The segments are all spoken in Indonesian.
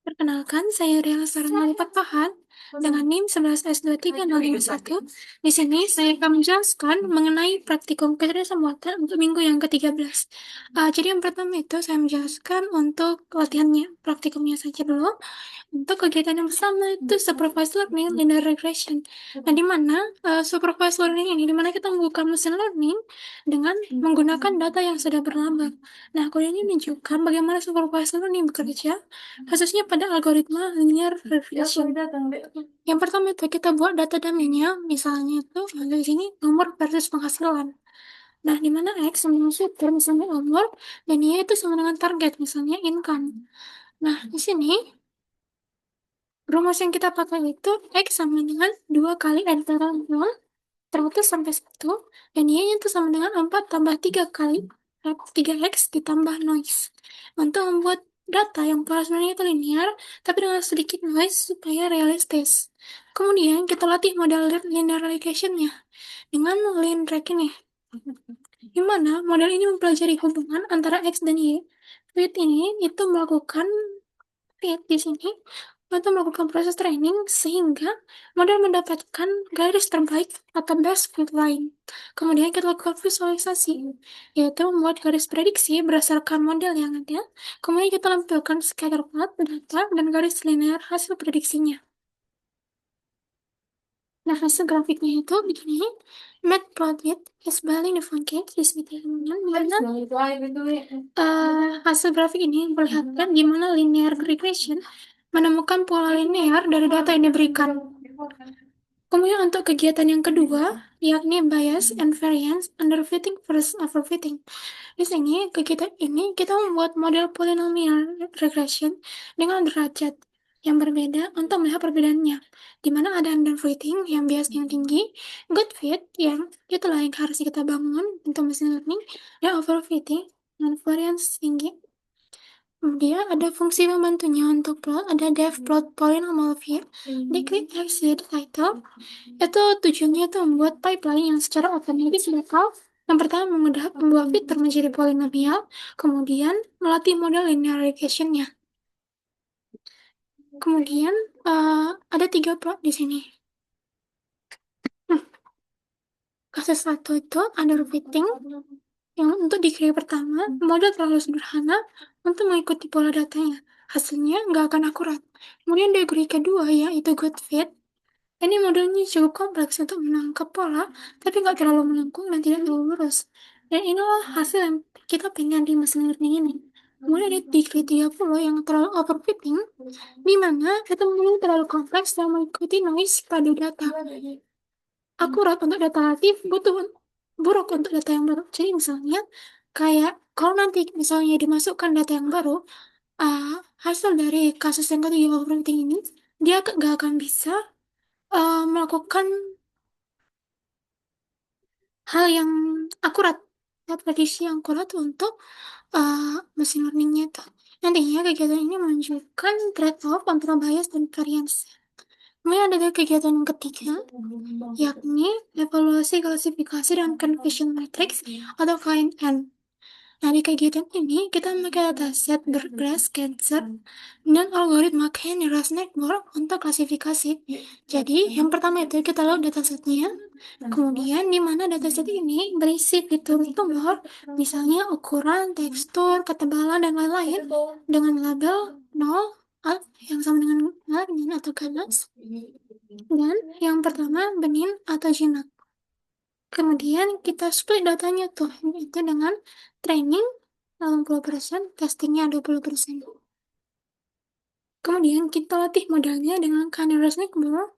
Perkenalkan, saya Ria Sarana Patahan dengan NIM 11S23051. Di sini saya akan menjelaskan mengenai praktikum kecerdasan buatan untuk minggu yang ke-13. Jadi yang pertama itu saya menjelaskan untuk latihannya, praktikumnya saja dulu. Untuk kegiatan yang pertama itu supervised learning linear regression. Nah, di mana supervised learning ini, di mana kita membuka mesin learning dengan menggunakan data yang sudah berlabel. Nah, kode ini menunjukkan bagaimana supervised learning bekerja, khususnya pada algoritma linear regression. Yang pertama itu kita buat data dummy-nya, misalnya itu di sini nomor versus penghasilan. Nah, di mana X sama super misalnya umur, dan Y itu sama dengan target, misalnya income. Nah, di sini rumus yang kita pakai itu X sama dengan 2 kali antara 0 terputus sampai 1, dan Y-nya itu sama dengan 4 tambah 3 kali 3X ditambah noise. Untuk membuat data yang pola sebenarnya itu linear, tapi dengan sedikit noise supaya realistis. Kemudian kita latih model linear regression-nya dengan LinReg ini, di mana model ini mempelajari hubungan antara X dan Y. Fit ini itu melakukan fit di sini untuk melakukan proses training sehingga model mendapatkan garis terbaik atau best fit line. Kemudian kita lakukan visualisasi, yaitu membuat garis prediksi berdasarkan model yang ada. Kemudian kita lampirkan scatter plot data dan garis linear hasil prediksinya. Nah, hasil grafiknya itu begini. Matplotlib is building the pancake is with dimana hasil grafik ini memperlihatkan gimana linear regression menemukan pola linear dari data yang diberikan. Kemudian untuk kegiatan yang kedua, yakni bias and variance underfitting versus overfitting. Di sini, kegiatan ini kita membuat model polynomial regression dengan derajat yang berbeda untuk melihat perbedaannya, di mana ada underfitting yang bias yang tinggi, good fit yang itulah yang harus kita bangun untuk machine learning, dan overfitting dan variance tinggi. Kemudian ada fungsi membantunya untuk plot, ada def plot polynomial view. Diklik exit title, itu tujuannya itu membuat pipeline yang secara otomatis bakal yang pertama membuat fitur menjadi polinomial, kemudian melatih model linear regression-nya. Kemudian ada 3 plot di sini. Kasus satu itu underfitting, yang untuk degree pertama, model terlalu sederhana untuk mengikuti pola datanya. Hasilnya nggak akan akurat. Kemudian degree kedua, yaitu good fit. Ini modelnya cukup kompleks untuk menangkap pola, tapi nggak terlalu melengkung dan tidak terlalu lurus. Dan inilah hasil yang kita pengen di machine learning ini. Kemudian ada degree 30 yang terlalu overfitting, di mana itu model terlalu kompleks dan mengikuti noise pada data. Akurat untuk data relatif, buruk untuk data yang baru. Jadi misalnya, kayak kalau nanti misalnya dimasukkan data yang baru, hasil dari kasus yang ketiga overfitting ini, dia nggak akan bisa melakukan hal yang akurat, prediksi yang akurat untuk machine learning-nya itu. Nantinya kegiatan ini menunjukkan trade-off antara bias dan variance. Kemudian ada kegiatan yang ketiga, yakni evaluasi klasifikasi dan confusion matrix atau KNN. Nah, di kegiatan ini, kita memakai dataset breast cancer dan algoritma k-nearest network untuk klasifikasi. Jadi, yang pertama itu kita lihat datasetnya, kemudian di mana dataset ini berisi fitur tumor, misalnya ukuran, tekstur, ketebalan, dan lain-lain, dengan label 0, yang sama dengan maligne atau ganas, dan yang pertama benin atau jinak. Kemudian kita split datanya tuh, itu dengan training 80%, testingnya 20%. Kemudian kita latih modelnya dengan k-nearest network,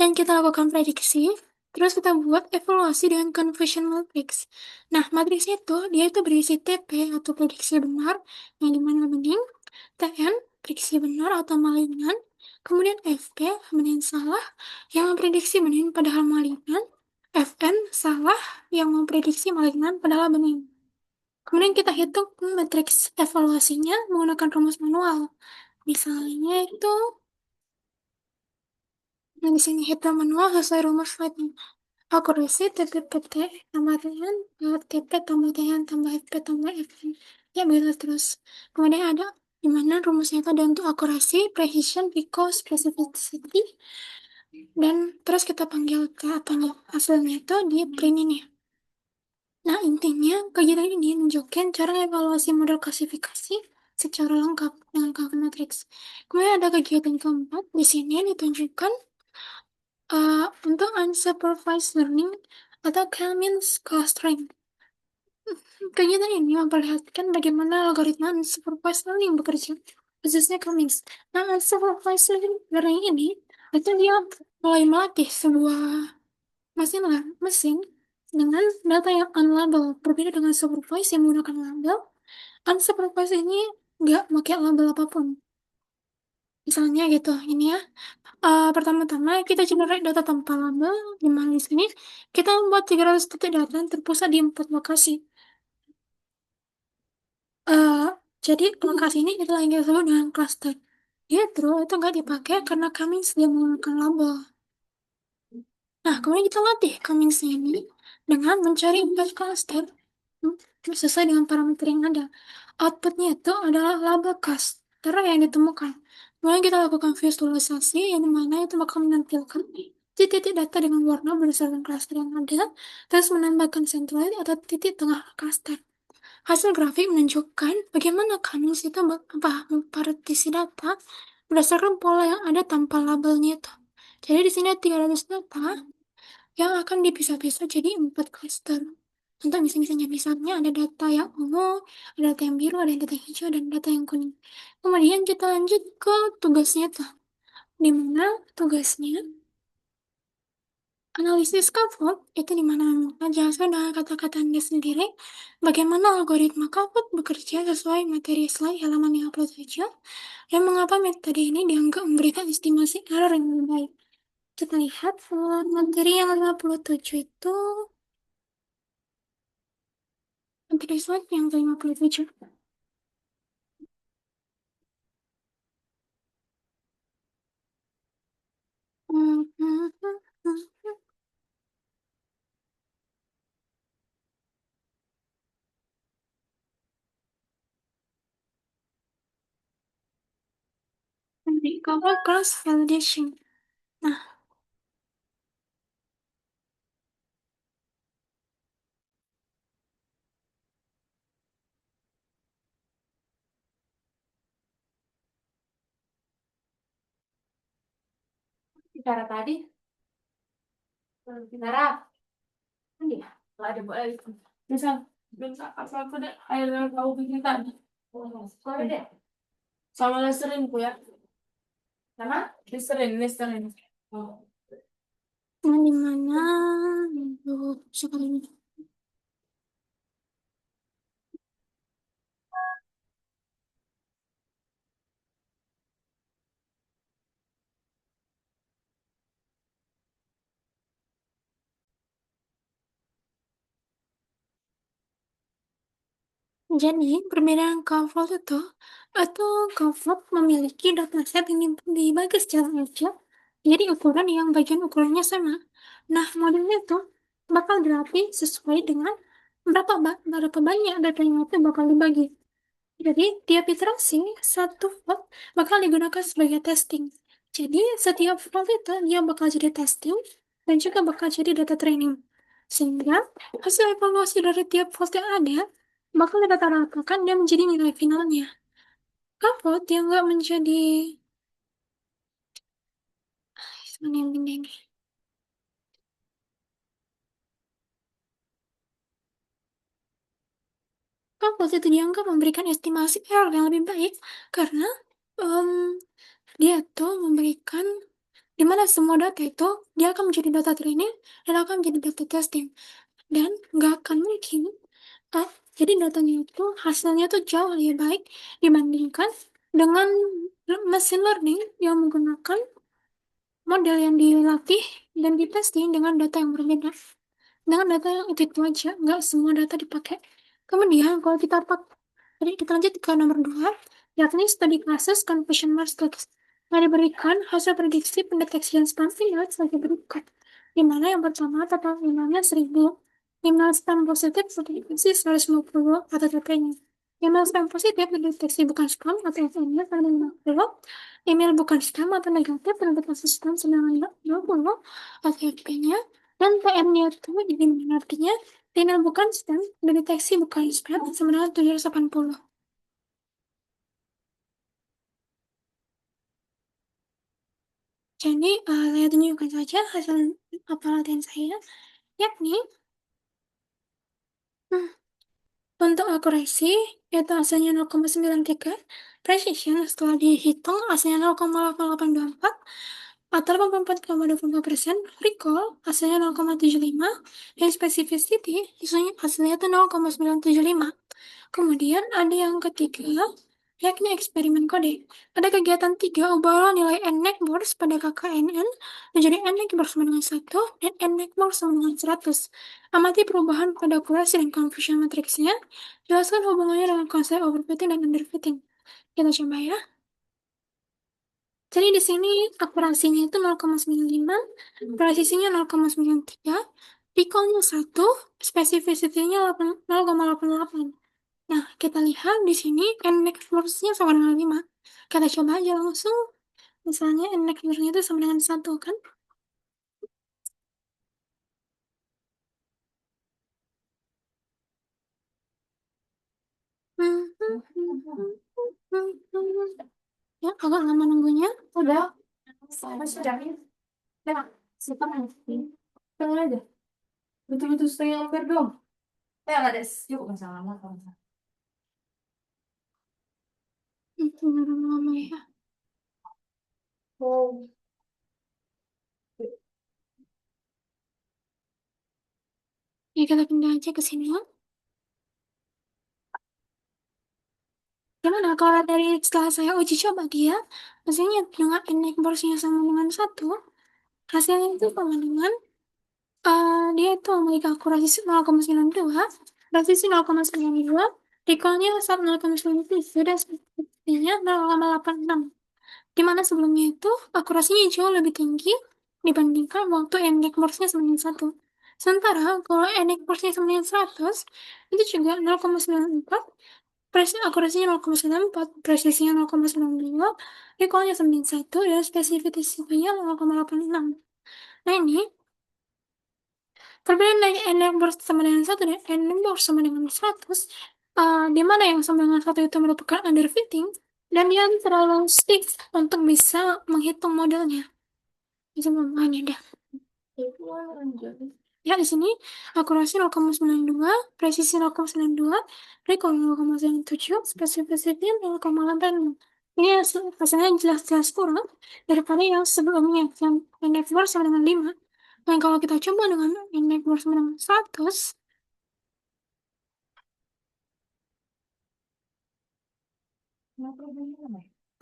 dan kita lakukan prediksi, terus kita buat evaluasi dengan confusion matrix. Nah, matriks itu, dia itu berisi TP atau prediksi benar, yang dimana bening, TN, prediksi benar atau malignan, kemudian FP, benar salah, yang memprediksi benar padahal malignan, FN, salah, yang memprediksi malignan padahal bening. Kemudian kita hitung matriks evaluasinya menggunakan rumus manual. Misalnya itu, nah di sini hitung manual sesuai rumus Lightning. Accuracy TP PT tambah TN, TP tambah TN tambah FP tambah FN. Ya, begitu terus. Kemudian ada di mana rumusnya itu ada untuk akurasi, precision, because, specificity, dan terus kita panggil ke apanya hasilnya itu di print ini. Nah, intinya kegiatan ini nunjukin cara evaluasi model klasifikasi secara lengkap dengan cover matrix. Kemudian ada kegiatan keempat, di sini ditunjukkan untuk unsupervised learning atau K-means clustering. Kegiatan ini memperlihatkan bagaimana algoritma unsupervised learning bekerja, khususnya K-means. Nah, unsupervised learning ini, itu dia mulai melatih sebuah mesin dengan data yang unlabel. Berbeda dengan supervised yang menggunakan label, unsupervised ini nggak pakai label apapun. Misalnya gitu, ini ya. Pertama-tama kita generate data tanpa label, di mana di sini kita membuat 300 titik data yang terpusat di 4 lokasi. Eh, jadi lokasi ini adalah yang kita sebut dengan cluster. Dia true itu nggak dipakai karena kami sudah menggunakan label. Nah, kemudian kita latih Cummings ini dengan mencari empat cluster sesuai dengan parameter yang ada. Outputnya itu adalah label cluster yang ditemukan. Kemudian kita lakukan visualisasi yang dimana itu bakal menampilkan titik-titik data dengan warna berdasarkan cluster yang ada, terus menambahkan centroid atau titik tengah cluster. Hasil grafik menunjukkan bagaimana Cummings itu mempartisi data berdasarkan pola yang ada tanpa labelnya itu. Jadi di sini ada 300 data yang akan dipisah-pisah jadi 4 cluster. Untuk misalnya ada data yang ungu, ada data yang biru, ada data yang hijau, dan data yang kuning. Kemudian kita lanjut ke tugasnya tuh. Di mana tugasnya analisis scaffold itu di mana menjelaskan dengan kata-kata Anda sendiri bagaimana algoritma scaffold bekerja sesuai materi slide halaman 57 dan mengapa metode ini dianggap memberikan estimasi error yang lebih baik. Kita lihat materi yang 57 itu materi slide yang ke-57. Hmm, hmm, hmm, hmm. Nanti cover cross validation. Nah, Bicara tadi, bicara, iya, nggak ada boleh. Bisa, bisa apa aku deh, air yang kau bikin tadi. Boleh deh, sama Listerin ku ya. Sama? Listerin. Oh. yang di mana untuk sekali ini. Jadi, perbedaan cover itu, atau cover memiliki dataset yang dibagi secara acak, jadi ukuran yang bagian ukurannya sama. Nah, modelnya itu bakal dilatih sesuai dengan berapa banyak data yang itu bakal dibagi. Jadi, tiap iterasi, satu vote bakal digunakan sebagai testing. Jadi, setiap vote itu dia bakal jadi testing dan juga bakal jadi data training. Sehingga, hasil evaluasi dari tiap vote yang ada bakal dirata-ratakan dan menjadi nilai finalnya. Vote yang nggak menjadi mana yang bindeng. Vote itu dianggap memberikan estimasi error yang lebih baik karena em, dia tuh memberikan di mana semua data itu dia akan menjadi data training dan akan menjadi data testing dan nggak akan mungkin ah, jadi datanya itu hasilnya tuh jauh lebih baik dibandingkan dengan machine learning yang menggunakan model yang dilatih dan ditesting dengan data yang berbeda dengan data yang itu aja nggak semua data dipakai. Kemudian kalau kita jadi kita lanjut ke nomor 2, yakni study classes confusion matrix. Nah, diberikan hasil prediksi pendeteksian spam email sebagai berikut. Di mana yang pertama total emailnya 1000, email spam positif terdeteksi 150 atau TP-nya. Email spam positif terdeteksi bukan spam atau FNnya pada 50. Email bukan spam atau negatif terdeteksi spam sedangkan 20 atau FP-nya. Dan PM-nya itu ini artinya email bukan spam terdeteksi bukan spam sebenarnya 780. Jadi, saya tunjukkan saja hasil latihan saya, yakni hmm, untuk akurasi, yaitu hasilnya 0,93, precision setelah dihitung hasilnya 0,8824, atau 84,25%, recall hasilnya 0,75, dan specificity hasilnya itu 0,975. Kemudian ada yang ketiga, yakni eksperimen kode. Pada kegiatan 3, ubahlah nilai NNECBORS pada KKNN menjadi NNECBORS sama dengan 1 dan NNECBORS sama dengan 100. Amati perubahan pada akurasi dan confusion matriksnya. Jelaskan hubungannya dengan konsep overfitting dan underfitting. Kita coba ya. Jadi di sini akurasinya itu 0,95, presisinya 0,93, recall-nya 1, specificity-nya 0,88. Nah, kita lihat di sini index force-nya sama dengan 5. Kita coba aja langsung. Misalnya index force-nya itu sama dengan 1 kan? Ya, agak lama nunggunya. Udah, masih udah. Ya, sekarang. Tengah aja. Betul-betul setengah ampere dong. Nggak ada. Yuk, nggak salah lama. Itu lama ya. Oh. Ya, kita pindah aja ke sini ya. Gimana kalau dari setelah saya uji coba dia, hasilnya dengan index force-nya sama dengan 1, hasilnya itu sama dengan dia itu memiliki akurasi 0,92, presisi 0,92, recall-nya 0,97, dan spesifikasinya 0,86. Dimana sebelumnya itu akurasinya jauh lebih tinggi dibandingkan waktu NDEC nya 1. Sementara kalau NDEC nya 100, itu juga 0,94, akurasinya 0,94, presisinya 0,92, recall-nya 1, dan spesifikasinya 0,86. Nah ini, perbedaan dari NDEC sama dengan 1 dan NDEC sama dengan 100, di mana yang sama dengan 1 itu merupakan underfitting, dan dia terlalu stiff untuk bisa menghitung modelnya. Bisa memahami dah. Ya, di sini akurasi 0,92, presisi 0,92, recall 0,97, spesifisity 0,86. Ini hasilnya jelas-jelas kurang daripada yang sebelumnya, yang index bar sama dengan 5. Dan kalau kita coba dengan index bar sama dengan 100,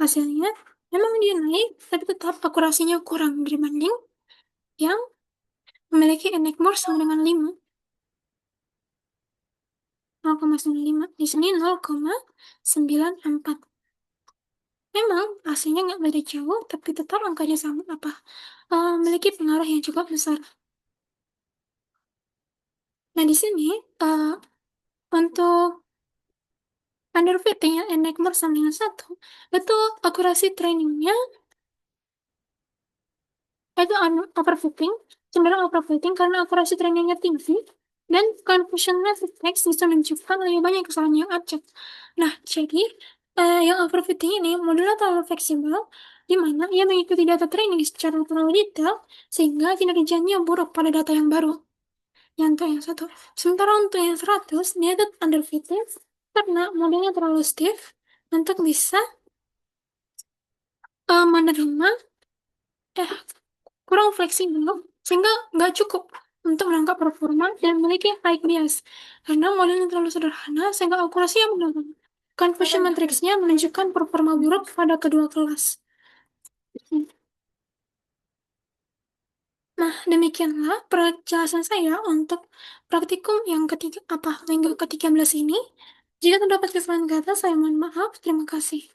hasilnya memang dia naik, tapi tetap akurasinya kurang dibanding yang memiliki index bar sama dengan 5. 0,95, di sini 0,94. Memang hasilnya nggak beda jauh, tapi tetap angkanya sama memiliki pengaruh yang cukup besar. Nah di sini untuk underfitting yang enigma sama dengan 1, itu akurasi trainingnya itu overfitting, cenderung overfitting karena akurasi trainingnya tinggi dan confusion reflex bisa menciptakan lebih banyak kesalahan yang acak. Nah, jadi yang overfitting ini modelnya terlalu fleksibel, di mana ia mengikuti data training secara terlalu detail sehingga kinerjanya buruk pada data yang baru. Yang untuk yang 1. Sementara untuk yang 100, dia itu underfitting karena modelnya terlalu stiff untuk bisa menerima kurang fleksibel sehingga nggak cukup untuk menangkap performa dan memiliki high bias karena modelnya terlalu sederhana sehingga akurasinya menurun. Confusion matriksnya menunjukkan performa buruk pada kedua kelas. Nah, demikianlah penjelasan saya untuk praktikum yang minggu ke-13 ini. Jika terdapat kesalahan kata, saya mohon maaf. Terima kasih.